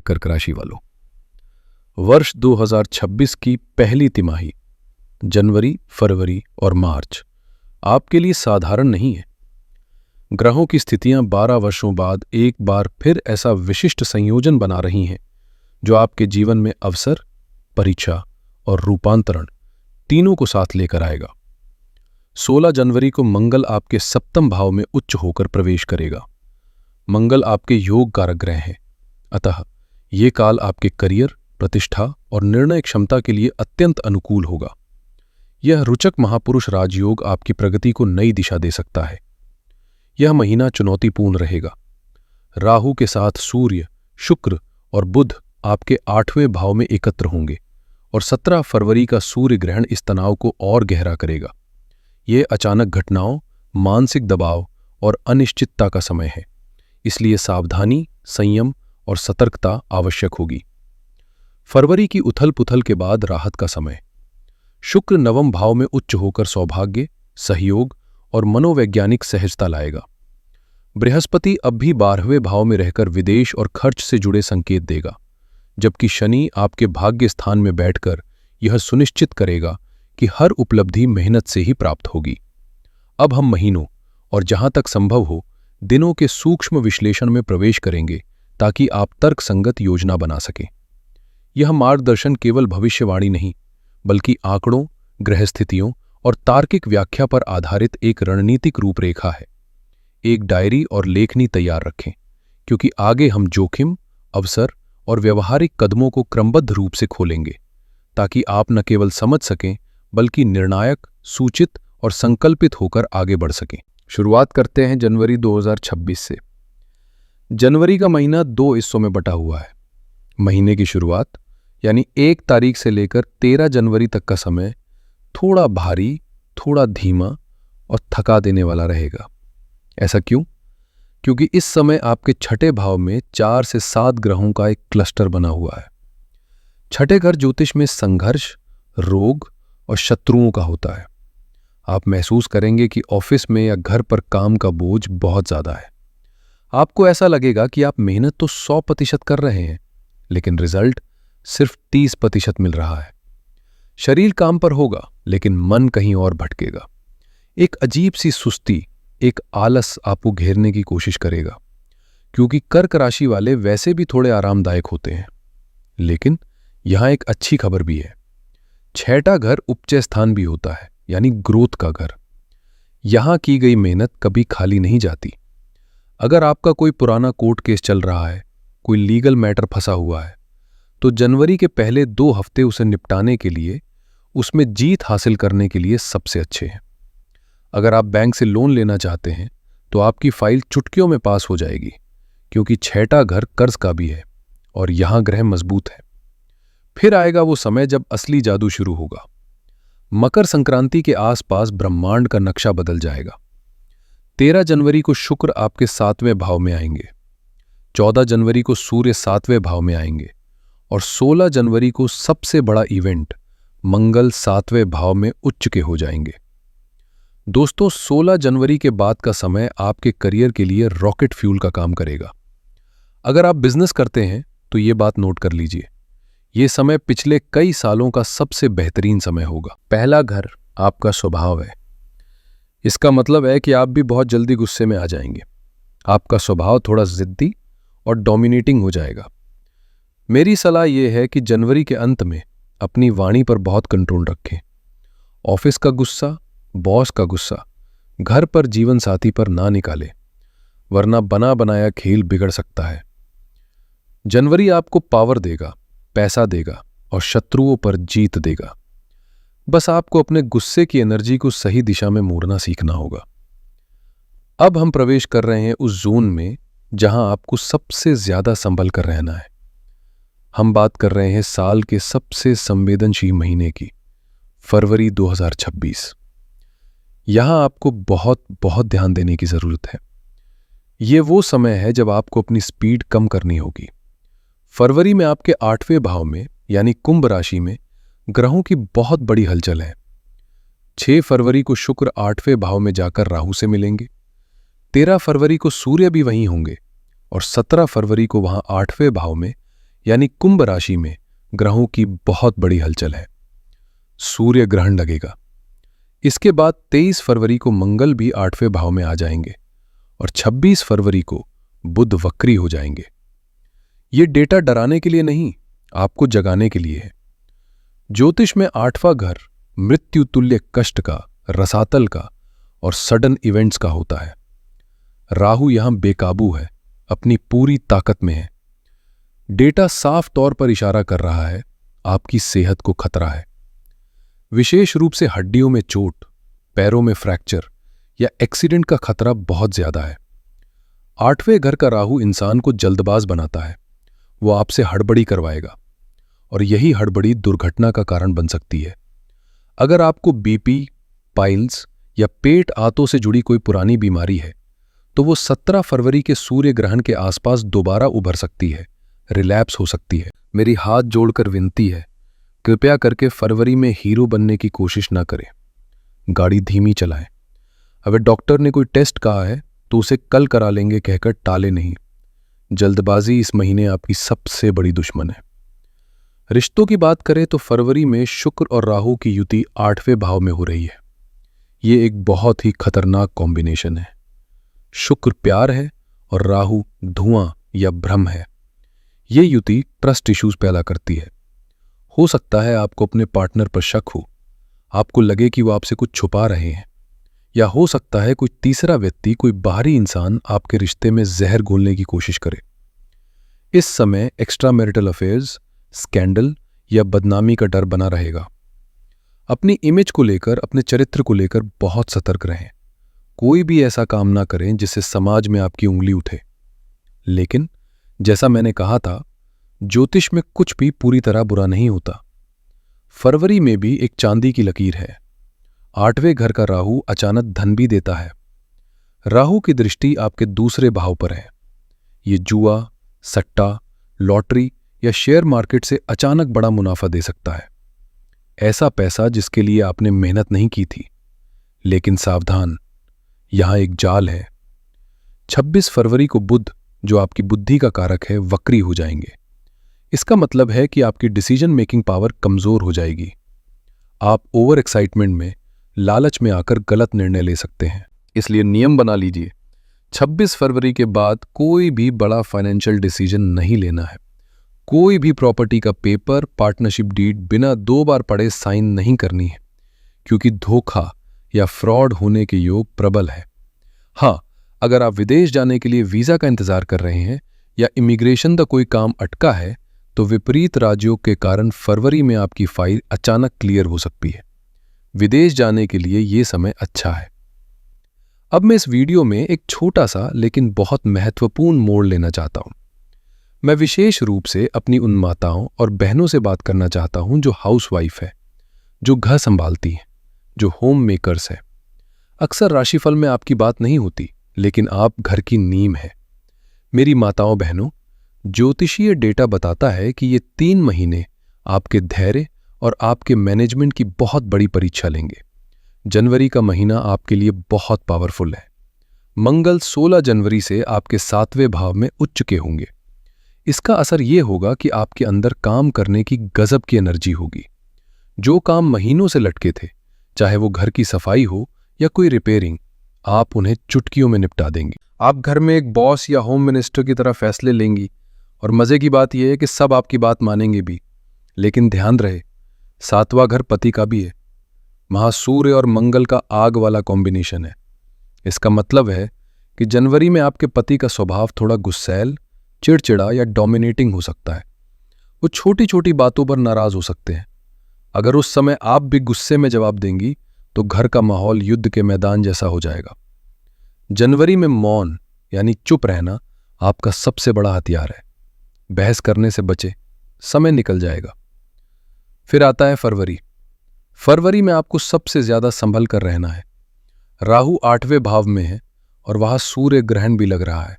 कर्क राशि वालों, वर्ष 2026 की पहली तिमाही जनवरी, फरवरी और मार्च आपके लिए साधारण नहीं है। ग्रहों की स्थितियां 12 वर्षों बाद एक बार फिर ऐसा विशिष्ट संयोजन बना रही हैं जो आपके जीवन में अवसर, परीक्षा और रूपांतरण तीनों को साथ लेकर आएगा। 16 जनवरी को मंगल आपके सप्तम भाव में उच्च होकर प्रवेश करेगा। मंगल आपके योग कारक ग्रह हैं, अतः ये काल आपके करियर, प्रतिष्ठा और निर्णय क्षमता के लिए अत्यंत अनुकूल होगा। यह रुचक महापुरुष राजयोग आपकी प्रगति को नई दिशा दे सकता है। यह महीना चुनौतीपूर्ण रहेगा। राहु के साथ सूर्य, शुक्र और बुध आपके 8वें भाव में एकत्र होंगे और 17 फरवरी का सूर्य ग्रहण इस तनाव को और गहरा करेगा। ये अचानक घटनाओं, मानसिक दबाव और अनिश्चितता का समय है, इसलिए सावधानी, संयम और सतर्कता आवश्यक होगी। फरवरी की उथल-पुथल के बाद राहत का समय। शुक्र नवम भाव में उच्च होकर सौभाग्य, सहयोग और मनोवैज्ञानिक सहजता लाएगा। बृहस्पति अब भी 12वें भाव में रहकर विदेश और खर्च से जुड़े संकेत देगा, जबकि शनि आपके भाग्य स्थान में बैठकर यह सुनिश्चित करेगा कि हर उपलब्धि मेहनत से ही प्राप्त होगी। अब हम महीनों और जहां तक संभव हो दिनों के सूक्ष्म विश्लेषण में प्रवेश करेंगे ताकि आप तर्कसंगत योजना बना सकें। यह मार्गदर्शन केवल भविष्यवाणी नहीं, बल्कि आंकड़ों, ग्रह स्थितियों और तार्किक व्याख्या पर आधारित एक रणनीतिक रूपरेखा है। एक डायरी और लेखनी तैयार रखें, क्योंकि आगे हम जोखिम, अवसर और व्यवहारिक कदमों को क्रमबद्ध रूप से खोलेंगे, ताकि आप न केवल समझ सकें बल्कि निर्णायक, सूचित और संकल्पित होकर आगे बढ़ सकें। शुरुआत करते हैं जनवरी 2026 से। जनवरी का महीना 2 हिस्सों में बटा हुआ है। महीने की शुरुआत यानी 1 तारीख से लेकर 13 जनवरी तक का समय थोड़ा भारी, थोड़ा धीमा और थका देने वाला रहेगा। ऐसा क्यों? क्योंकि इस समय आपके छठे भाव में 4 से 7 ग्रहों का एक क्लस्टर बना हुआ है। छठे घर ज्योतिष में संघर्ष, रोग और शत्रुओं का होता है। आप महसूस करेंगे कि ऑफिस में या घर पर काम का बोझ बहुत ज्यादा है। आपको ऐसा लगेगा कि आप मेहनत तो 100% कर रहे हैं, लेकिन रिजल्ट सिर्फ 30% मिल रहा है। शरीर काम पर होगा, लेकिन मन कहीं और भटकेगा। एक अजीब सी सुस्ती, एक आलस आपको घेरने की कोशिश करेगा, क्योंकि कर्क राशि वाले वैसे भी थोड़े आरामदायक होते हैं। लेकिन यहां एक अच्छी खबर भी है। 6ठा घर उपचय स्थान भी होता है, यानी ग्रोथ का घर। यहां की गई मेहनत कभी खाली नहीं जाती। अगर आपका कोई पुराना कोर्ट केस चल रहा है, कोई लीगल मैटर फंसा हुआ है, तो जनवरी के पहले 2 हफ्ते उसे निपटाने के लिए, उसमें जीत हासिल करने के लिए सबसे अच्छे हैं। अगर आप बैंक से लोन लेना चाहते हैं तो आपकी फाइल चुटकियों में पास हो जाएगी, क्योंकि 6ठा घर कर्ज का भी है और यहां ग्रह मजबूत है। फिर आएगा वो समय जब असली जादू शुरू होगा। मकर संक्रांति के आसपास ब्रह्मांड का नक्शा बदल जाएगा। 13 जनवरी को शुक्र आपके 7वें भाव में आएंगे, 14 जनवरी को सूर्य 7वें भाव में आएंगे और 16 जनवरी को सबसे बड़ा इवेंट मंगल 7वें भाव में उच्च के हो जाएंगे। दोस्तों, 16 जनवरी के बाद का समय आपके करियर के लिए रॉकेट फ्यूल का काम करेगा। अगर आप बिजनेस करते हैं तो ये बात नोट कर लीजिए, ये समय पिछले कई सालों का सबसे बेहतरीन समय होगा। पहला घर आपका स्वभाव है। इसका मतलब है कि आप भी बहुत जल्दी गुस्से में आ जाएंगे। आपका स्वभाव थोड़ा जिद्दी और डोमिनेटिंग हो जाएगा। मेरी सलाह यह है कि जनवरी के अंत में अपनी वाणी पर बहुत कंट्रोल रखें। ऑफिस का गुस्सा, बॉस का गुस्सा घर पर जीवन साथी पर ना निकाले, वरना बना बनाया खेल बिगड़ सकता है। जनवरी आपको पावर देगा, पैसा देगा और शत्रुओं पर जीत देगा। बस आपको अपने गुस्से की एनर्जी को सही दिशा में मोड़ना सीखना होगा। अब हम प्रवेश कर रहे हैं उस जोन में जहां आपको सबसे ज्यादा संभल कर रहना है। हम बात कर रहे हैं साल के सबसे संवेदनशील महीने की, फरवरी 2026। यहां आपको बहुत बहुत ध्यान देने की जरूरत है। ये वो समय है जब आपको अपनी स्पीड कम करनी होगी। फरवरी में आपके 8वें भाव में यानी कुंभ राशि में ग्रहों की बहुत बड़ी हलचल है। 6 फरवरी को शुक्र 8वें भाव में जाकर राहु से मिलेंगे। 13 फरवरी को सूर्य भी वहीं होंगे और 17 फरवरी को वहां 8वें भाव में यानी कुंभ राशि में ग्रहों की बहुत बड़ी हलचल है। सूर्य ग्रहण लगेगा। इसके बाद 23 फरवरी को मंगल भी 8वें भाव में आ जाएंगे और 26 फरवरी को बुध वक्री हो जाएंगे। ये डेटा डराने के लिए नहीं, आपको जगाने के लिए है। ज्योतिष में 8वां घर मृत्यु तुल्य कष्ट का, रसातल का और सडन इवेंट्स का होता है। राहु यहां बेकाबू है, अपनी पूरी ताकत में है। डेटा साफ तौर पर इशारा कर रहा है आपकी सेहत को खतरा है। विशेष रूप से हड्डियों में चोट, पैरों में फ्रैक्चर या एक्सीडेंट का खतरा बहुत ज्यादा है। 8वें घर का राहु इंसान को जल्दबाज बनाता है। वो आपसे हड़बड़ी करवाएगा और यही हड़बड़ी दुर्घटना का कारण बन सकती है। अगर आपको बीपी, पाइल्स या पेट आंतों से जुड़ी कोई पुरानी बीमारी है तो वो 17 फरवरी के सूर्य ग्रहण के आसपास दोबारा उभर सकती है, रिलैप्स हो सकती है। मेरी हाथ जोड़कर विनती है, कृपया करके फरवरी में हीरो बनने की कोशिश ना करें। गाड़ी धीमी चलाएं। अगर डॉक्टर ने कोई टेस्ट कहा है तो उसे कल करा लेंगे कहकर टाले नहीं। जल्दबाजी इस महीने आपकी सबसे बड़ी दुश्मन है। रिश्तों की बात करें तो फरवरी में शुक्र और राहु की युति 8वें भाव में हो रही है। ये एक बहुत ही खतरनाक कॉम्बिनेशन है। शुक्र प्यार है और राहु धुआं या भ्रम है। ये युति ट्रस्ट इश्यूज पैदा करती है। हो सकता है आपको अपने पार्टनर पर शक हो, आपको लगे कि वो आपसे कुछ छुपा रहे हैं, या हो सकता है कोई तीसरा व्यक्ति, कोई बाहरी इंसान आपके रिश्ते में जहर घोलने की कोशिश करे। इस समय एक्स्ट्रा मैरिटल अफेयर्स, स्कैंडल या बदनामी का डर बना रहेगा। अपनी इमेज को लेकर, अपने चरित्र को लेकर बहुत सतर्क रहें। कोई भी ऐसा काम ना करें जिससे समाज में आपकी उंगली उठे। लेकिन जैसा मैंने कहा था, ज्योतिष में कुछ भी पूरी तरह बुरा नहीं होता। फरवरी में भी एक चांदी की लकीर है। 8वें घर का राहु अचानक धन भी देता है। राहु की दृष्टि आपके दूसरे भाव पर है। ये जुआ, सट्टा, लॉटरी या शेयर मार्केट से अचानक बड़ा मुनाफा दे सकता है। ऐसा पैसा जिसके लिए आपने मेहनत नहीं की थी। लेकिन सावधान, यहां एक जाल है। 26 फरवरी को बुध, जो आपकी बुद्धि का कारक है, वक्री हो जाएंगे। इसका मतलब है कि आपकी डिसीजन मेकिंग पावर कमजोर हो जाएगी। आप ओवर एक्साइटमेंट में, लालच में आकर गलत निर्णय ले सकते हैं। इसलिए नियम बना लीजिए, 26 फरवरी के बाद कोई भी बड़ा फाइनेंशियल डिसीजन नहीं लेना है। कोई भी प्रॉपर्टी का पेपर, पार्टनरशिप डीड बिना 2 बार पढ़े साइन नहीं करनी है, क्योंकि धोखा या फ्रॉड होने के योग प्रबल है। हां, अगर आप विदेश जाने के लिए वीजा का इंतजार कर रहे हैं या इमिग्रेशन का कोई काम अटका है तो विपरीत राजयोग के कारण फरवरी में आपकी फाइल अचानक क्लियर हो सकती है। विदेश जाने के लिए यह समय अच्छा है। अब मैं इस वीडियो में एक छोटा सा लेकिन बहुत महत्वपूर्ण मोड़ लेना चाहता हूं। मैं विशेष रूप से अपनी उन माताओं और बहनों से बात करना चाहता हूं जो हाउसवाइफ है, जो घर संभालती हैं, जो होम मेकर्स है। अक्सर राशिफल में आपकी बात नहीं होती, लेकिन आप घर की नींव है। मेरी माताओं बहनों, ज्योतिषीय डेटा बताता है कि ये 3 महीने आपके धैर्य और आपके मैनेजमेंट की बहुत बड़ी परीक्षा लेंगे। जनवरी का महीना आपके लिए बहुत पावरफुल है। मंगल 16 जनवरी से आपके 7वें भाव में उच्च चुके होंगे। इसका असर ये होगा कि आपके अंदर काम करने की गजब की एनर्जी होगी। जो काम महीनों से लटके थे, चाहे वो घर की सफाई हो या कोई रिपेयरिंग, आप उन्हें चुटकियों में निपटा देंगे। आप घर में एक बॉस या होम मिनिस्टर की तरह फैसले लेंगी और मजे की बात यह है कि सब आपकी बात मानेंगे भी। लेकिन ध्यान रहे, 7वां घर पति का भी है। महासूर्य और मंगल का आग वाला कॉम्बिनेशन है। इसका मतलब है कि जनवरी में आपके पति का स्वभाव थोड़ा गुस्सैल, चिड़चिड़ा या डोमिनेटिंग हो सकता है। वो छोटी छोटी बातों पर नाराज हो सकते हैं। अगर उस समय आप भी गुस्से में जवाब देंगी तो घर का माहौल युद्ध के मैदान जैसा हो जाएगा। जनवरी में मौन यानी चुप रहना आपका सबसे बड़ा हथियार है। बहस करने से बचे, समय निकल जाएगा। फिर आता है फरवरी। फरवरी में आपको सबसे ज्यादा संभल कर रहना है। राहु 8वें भाव में है और वहां सूर्य ग्रहण भी लग रहा है।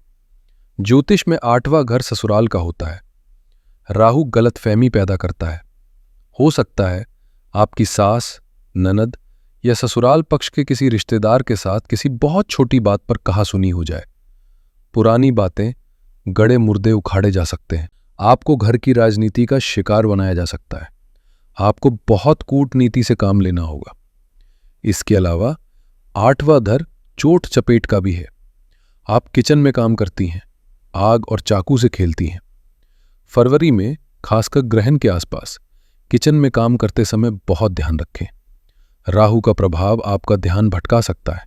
ज्योतिष में 8वां घर ससुराल का होता है। राहु गलतफहमी पैदा करता है। हो सकता है आपकी सास, ननद या ससुराल पक्ष के किसी रिश्तेदार के साथ किसी बहुत छोटी बात पर कहासुनी हो जाए। पुरानी बातें, गड़े मुर्दे उखाड़े जा सकते हैं। आपको घर की राजनीति का शिकार बनाया जा सकता है। आपको बहुत कूटनीति से काम लेना होगा। इसके अलावा 8वां घर चोट चपेट का भी है। आप किचन में काम करती हैं, आग और चाकू से खेलती हैं। फरवरी में खासकर ग्रहण के आसपास किचन में काम करते समय बहुत ध्यान रखें। राहु का प्रभाव आपका ध्यान भटका सकता है,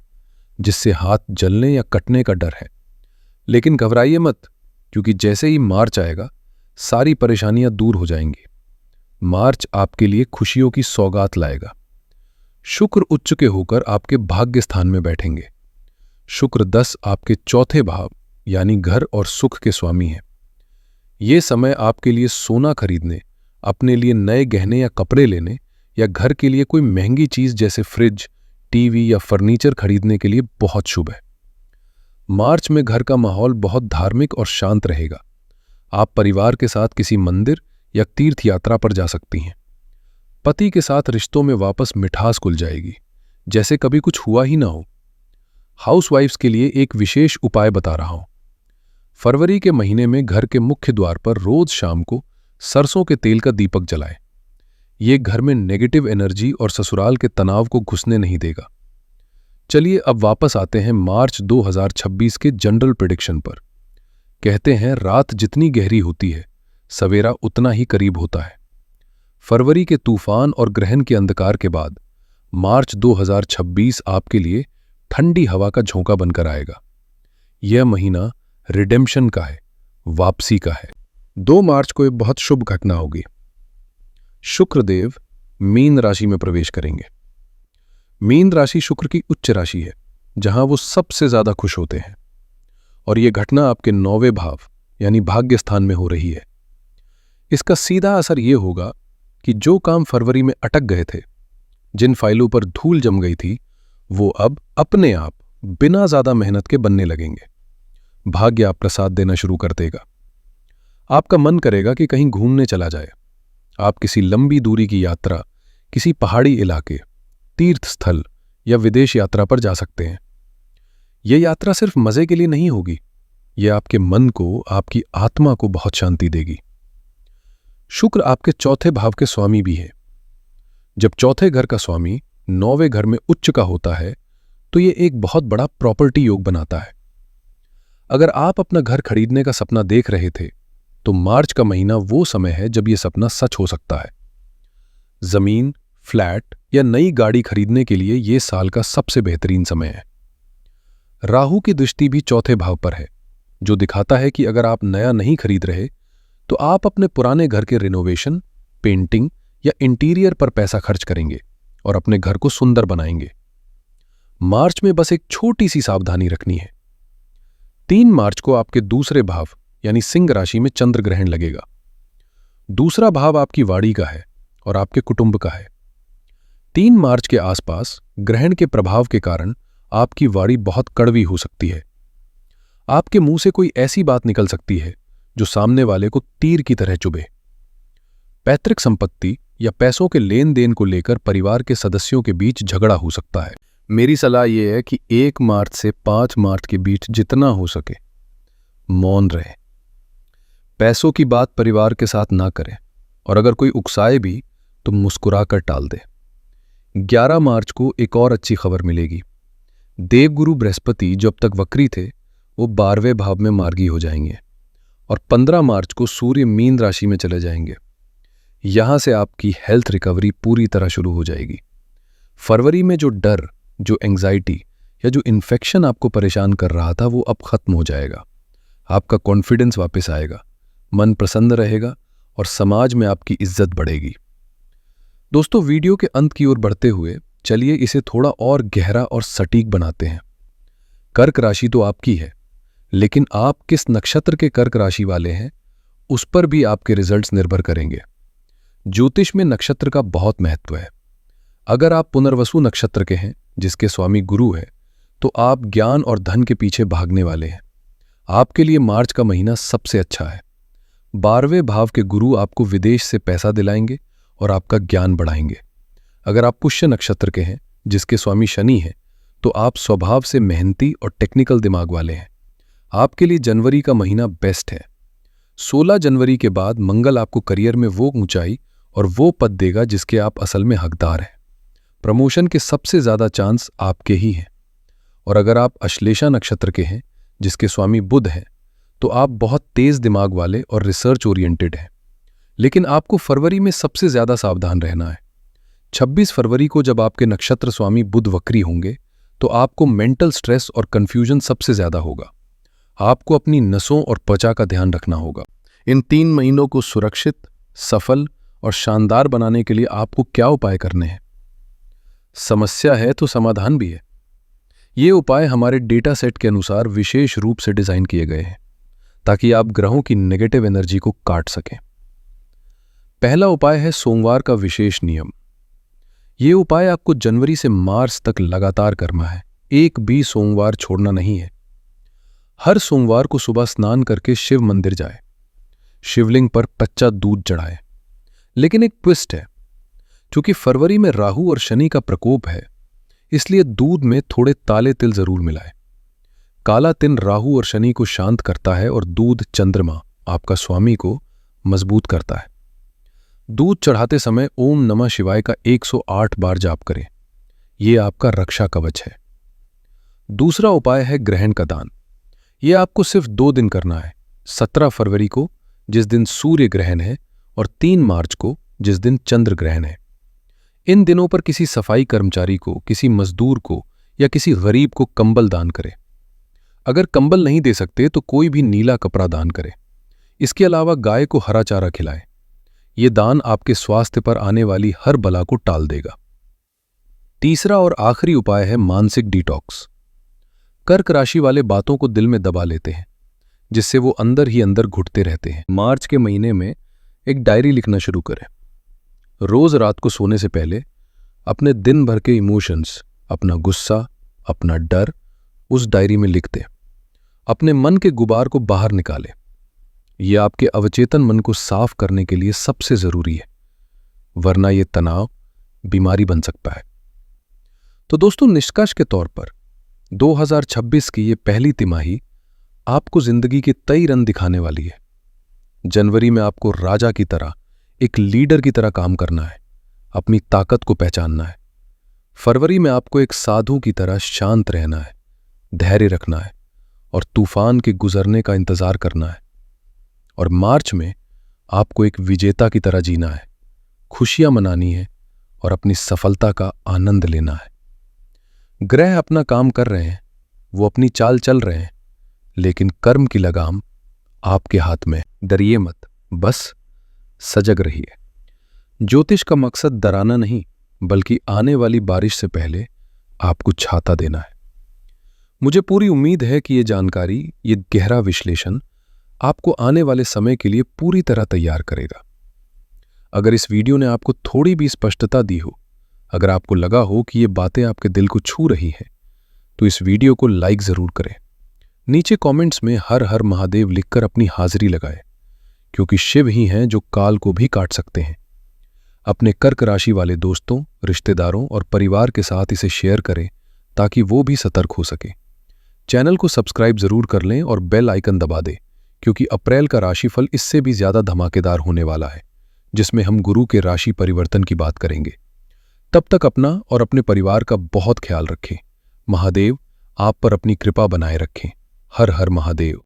जिससे हाथ जलने या कटने का डर है। लेकिन घबराइए मत, क्योंकि जैसे ही मार्च आएगा सारी परेशानियां दूर हो जाएंगी। मार्च आपके लिए खुशियों की सौगात लाएगा। शुक्र उच्च के होकर आपके भाग्य स्थान में बैठेंगे। शुक्र 10 आपके चौथे भाव यानी घर और सुख के स्वामी हैं। ये समय आपके लिए सोना खरीदने, अपने लिए नए गहने या कपड़े लेने या घर के लिए कोई महंगी चीज जैसे फ्रिज, टीवी या फर्नीचर खरीदने के लिए बहुत शुभ है। मार्च में घर का माहौल बहुत धार्मिक और शांत रहेगा। आप परिवार के साथ किसी मंदिर या तीर्थ यात्रा पर जा सकती हैं। पति के साथ रिश्तों में वापस मिठास खुल जाएगी, जैसे कभी कुछ हुआ ही ना हो। हाउसवाइफ्स के लिए एक विशेष उपाय बता रहा हूं। फरवरी के महीने में घर के मुख्य द्वार पर रोज शाम को सरसों के तेल का दीपक जलाएं। ये घर में नेगेटिव एनर्जी और ससुराल के तनाव को घुसने नहीं देगा। चलिए अब वापस आते हैं मार्च 2026 के जनरल प्रेडिक्शन पर। कहते हैं रात जितनी गहरी होती है, सवेरा उतना ही करीब होता है। फरवरी के तूफान और ग्रहण के अंधकार के बाद मार्च 2026 आपके लिए ठंडी हवा का झोंका बनकर आएगा। यह महीना रिडेम्पशन का है, वापसी का है। 2 मार्च को एक बहुत शुभ घटना होगी। शुक्रदेव मीन राशि में प्रवेश करेंगे। मीन राशि शुक्र की उच्च राशि है, जहां वो सबसे ज्यादा खुश होते हैं। और यह घटना आपके 9वें भाव यानी भाग्य स्थान में हो रही है। इसका सीधा असर यह होगा कि जो काम फरवरी में अटक गए थे, जिन फाइलों पर धूल जम गई थी, वो अब अपने आप बिना ज्यादा मेहनत के बनने लगेंगे। भाग्य आपका साथ देना शुरू कर देगा। आपका मन करेगा कि कहीं घूमने चला जाए। आप किसी लंबी दूरी की यात्रा, किसी पहाड़ी इलाके, तीर्थ स्थल या विदेश यात्रा पर जा सकते हैं। यह यात्रा सिर्फ मजे के लिए नहीं होगी, यह आपके मन को, आपकी आत्मा को बहुत शांति देगी। शुक्र आपके चौथे भाव के स्वामी भी है। जब चौथे घर का स्वामी 9वें घर में उच्च का होता है, तो यह एक बहुत बड़ा प्रॉपर्टी योग बनाता है। अगर आप अपना घर खरीदने का सपना देख रहे थे, तो मार्च का महीना वो समय है जब यह सपना सच हो सकता है। जमीन, फ्लैट या नई गाड़ी खरीदने के लिए यह साल का सबसे बेहतरीन समय है। राहु की दृष्टि भी चौथे भाव पर है, जो दिखाता है कि अगर आप नया नहीं खरीद रहे, तो आप अपने पुराने घर के रिनोवेशन, पेंटिंग या इंटीरियर पर पैसा खर्च करेंगे और अपने घर को सुंदर बनाएंगे। मार्च में बस एक छोटी सी सावधानी रखनी है। 3 मार्च को आपके दूसरे भाव यानी सिंह राशि में चंद्र ग्रहण लगेगा। दूसरा भाव आपकी वाणी का है और आपके कुटुंब का है। 3 मार्च के आसपास ग्रहण के प्रभाव के कारण आपकी वाणी बहुत कड़वी हो सकती है। आपके मुंह से कोई ऐसी बात निकल सकती है जो सामने वाले को तीर की तरह चुभे। पैतृक संपत्ति या पैसों के लेन देन को लेकर परिवार के सदस्यों के बीच झगड़ा हो सकता है। मेरी सलाह यह है कि 1 मार्च से 5 मार्च के बीच जितना हो सके मौन रहे। पैसों की बात परिवार के साथ ना करें, और अगर कोई उकसाए भी तो मुस्कुराकर टाल दे। 11 मार्च को एक और अच्छी खबर मिलेगी। देवगुरु बृहस्पति जो अब तक वक्री थे, वो 12वें भाव में मार्गी हो जाएंगे और 15 मार्च को सूर्य मीन राशि में चले जाएंगे। यहां से आपकी हेल्थ रिकवरी पूरी तरह शुरू हो जाएगी। फरवरी में जो डर, जो एंग्जाइटी या जो इन्फेक्शन आपको परेशान कर रहा था, वो अब खत्म हो जाएगा। आपका कॉन्फिडेंस वापस आएगा, मन प्रसन्न रहेगा और समाज में आपकी इज्जत बढ़ेगी। दोस्तों, वीडियो के अंत की ओर बढ़ते हुए चलिए इसे थोड़ा और गहरा और सटीक बनाते हैं। कर्क राशि तो आपकी है, लेकिन आप किस नक्षत्र के कर्क राशि वाले हैं, उस पर भी आपके रिजल्ट्स निर्भर करेंगे। ज्योतिष में नक्षत्र का बहुत महत्व है। अगर आप पुनर्वसु नक्षत्र के हैं, जिसके स्वामी गुरु है, तो आप ज्ञान और धन के पीछे भागने वाले हैं। आपके लिए मार्च का महीना सबसे अच्छा है। 12वें भाव के गुरु आपको विदेश से पैसा दिलाएंगे और आपका ज्ञान बढ़ाएंगे। अगर आप पुष्य नक्षत्र के हैं, जिसके स्वामी शनि है, तो आप स्वभाव से मेहनती और टेक्निकल दिमाग वाले हैं। आपके लिए जनवरी का महीना बेस्ट है। 16 जनवरी के बाद मंगल आपको करियर में वो ऊंचाई और वो पद देगा जिसके आप असल में हकदार हैं। प्रमोशन के सबसे ज्यादा चांस आपके ही हैं। और अगर आप अश्लेषा नक्षत्र के हैं, जिसके स्वामी बुध हैं, तो आप बहुत तेज दिमाग वाले और रिसर्च ओरिएंटेड हैं। लेकिन आपको फरवरी में सबसे ज्यादा सावधान रहना है। 26 फरवरी को जब आपके नक्षत्र स्वामी बुध वक्री होंगे तो आपको मेंटल स्ट्रेस और कंफ्यूजन सबसे ज्यादा होगा। आपको अपनी नसों और त्वचा का ध्यान रखना होगा। इन 3 महीनों को सुरक्षित, सफल और शानदार बनाने के लिए आपको क्या उपाय करने हैं? समस्या है तो समाधान भी है। ये उपाय हमारे डेटा सेट के अनुसार विशेष रूप से डिजाइन किए गए हैं ताकि आप ग्रहों की नेगेटिव एनर्जी को काट सकें। पहला उपाय है सोमवार का विशेष नियम। ये उपाय आपको जनवरी से मार्च तक लगातार करना है। एक भी सोमवार छोड़ना नहीं है। हर सोमवार को सुबह स्नान करके शिव मंदिर जाए, शिवलिंग पर कच्चा दूध चढ़ाए। लेकिन एक ट्विस्ट है, क्योंकि फरवरी में राहु और शनि का प्रकोप है, इसलिए दूध में थोड़े ताले तिल जरूर मिलाए। काला तिल राहु और शनि को शांत करता है और दूध चंद्रमा, आपका स्वामी, को मजबूत करता है। दूध चढ़ाते समय ओम नमः शिवाय का 108 बार जाप करें। यह आपका रक्षा कवच है। दूसरा उपाय है ग्रहण का दान। यह आपको सिर्फ 2 दिन करना है। 17 फरवरी को, जिस दिन सूर्य ग्रहण है, और 3 मार्च को, जिस दिन चंद्र ग्रहण है। इन दिनों पर किसी सफाई कर्मचारी को, किसी मजदूर को या किसी गरीब को कंबल दान करें। अगर कंबल नहीं दे सकते तो कोई भी नीला कपड़ा दान करें। इसके अलावा गाय को हरा चारा खिलाएं। यह दान आपके स्वास्थ्य पर आने वाली हर बला को टाल देगा। तीसरा और आखिरी उपाय है मानसिक डिटॉक्स। कर्क राशि वाले बातों को दिल में दबा लेते हैं, जिससे वो अंदर ही अंदर घुटते रहते हैं। मार्च के महीने में एक डायरी लिखना शुरू करें। रोज रात को सोने से पहले अपने दिन भर के इमोशंस, अपना गुस्सा, अपना डर उस डायरी में लिख दें। अपने मन के गुबार को बाहर निकालें। यह आपके अवचेतन मन को साफ करने के लिए सबसे जरूरी है, वरना यह तनाव बीमारी बन सकता है। तो दोस्तों, निष्कर्ष के तौर पर 2026 की ये पहली तिमाही आपको जिंदगी के कई रंग दिखाने वाली है। जनवरी में आपको राजा की तरह, एक लीडर की तरह काम करना है, अपनी ताकत को पहचानना है। फरवरी में आपको एक साधु की तरह शांत रहना है, धैर्य रखना है और तूफान के गुजरने का इंतजार करना है। और मार्च में आपको एक विजेता की तरह जीना है, खुशियां मनानी है और अपनी सफलता का आनंद लेना है। ग्रह अपना काम कर रहे हैं, वो अपनी चाल चल रहे हैं, लेकिन कर्म की लगाम आपके हाथ में। डरिए मत, बस सजग रहिए। ज्योतिष का मकसद डराना नहीं, बल्कि आने वाली बारिश से पहले आपको छाता देना है। मुझे पूरी उम्मीद है कि ये जानकारी, ये गहरा विश्लेषण आपको आने वाले समय के लिए पूरी तरह तैयार करेगा। अगर इस वीडियो ने आपको थोड़ी भी स्पष्टता दी हो, अगर आपको लगा हो कि ये बातें आपके दिल को छू रही हैं, तो इस वीडियो को लाइक जरूर करें। नीचे कमेंट्स में हर हर महादेव लिखकर अपनी हाजिरी लगाएं, क्योंकि शिव ही हैं जो काल को भी काट सकते हैं। अपने कर्क राशि वाले दोस्तों, रिश्तेदारों और परिवार के साथ इसे शेयर करें ताकि वो भी सतर्क हो सके। चैनल को सब्सक्राइब जरूर कर लें और बेल आइकन दबा दें, क्योंकि अप्रैल का राशिफल इससे भी ज्यादा धमाकेदार होने वाला है, जिसमें हम गुरु के राशि परिवर्तन की बात करेंगे। तब तक अपना और अपने परिवार का बहुत ख्याल रखें। महादेव आप पर अपनी कृपा बनाए रखें। हर हर महादेव।